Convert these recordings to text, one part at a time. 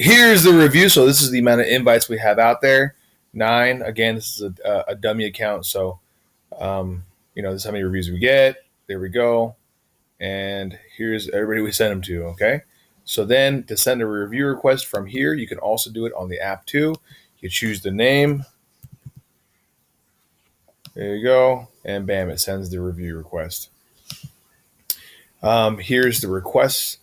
here's the review. So this is the amount of invites we have out there. 9. Again, this is a dummy account. So, this is how many reviews we get. There we go. And here's everybody we send them to. Okay. So then to send a review request from here, you can also do it on the app too. You choose the name. There you go. And bam, it sends the review request. Here's the requests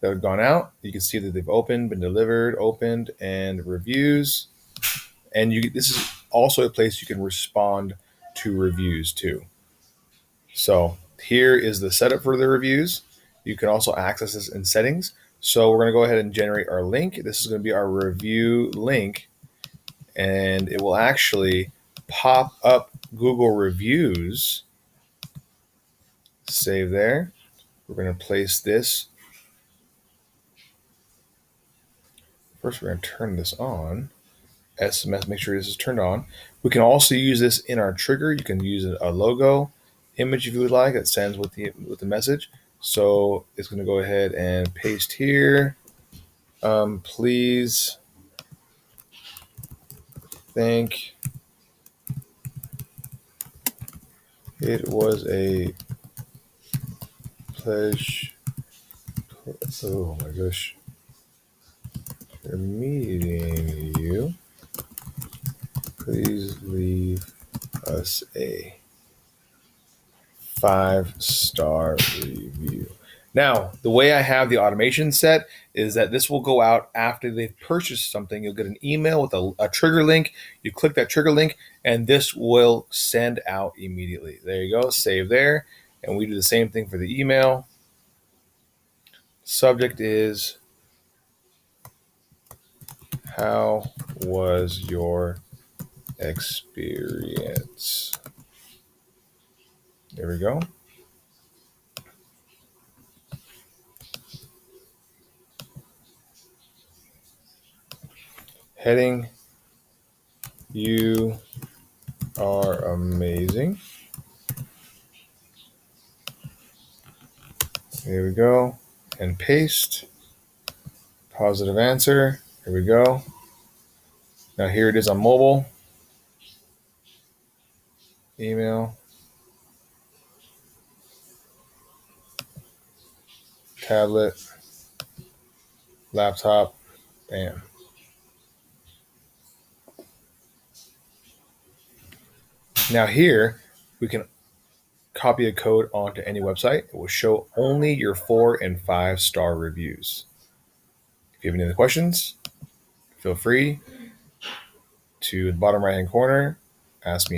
that have gone out. You can see that they've opened, been delivered, opened, and reviews. And this is also a place you can respond to reviews too. So here is the setup for the reviews. You can also access this in settings. So we're going to go ahead and generate our link. This is going to be our review link, and it will actually pop up Google reviews. Save there. We're going to place this. First, we're going to turn this on. SMS, make sure this is turned on. We can also use this in our trigger. You can use a logo image if you would like that sends with the message. So it's going to go ahead and paste here. Please think it was a pleasure. Oh my gosh. Meeting you. Please leave us a 5-star review. Now, the way I have the automation set is that this will go out after they've purchased something. You'll get an email with a trigger link. You click that trigger link, and this will send out immediately. There you go. Save there. And we do the same thing for the email. Subject is, how was your experience? There we go. Heading, you are amazing. There we go. And paste. Positive answer. Here we go. Now here it is on mobile. Email. Tablet. Laptop. Bam. Now here we can copy a code onto any website. It will show only your 4 and 5-star reviews. If you have any other questions, feel free to the bottom right hand corner, ask me.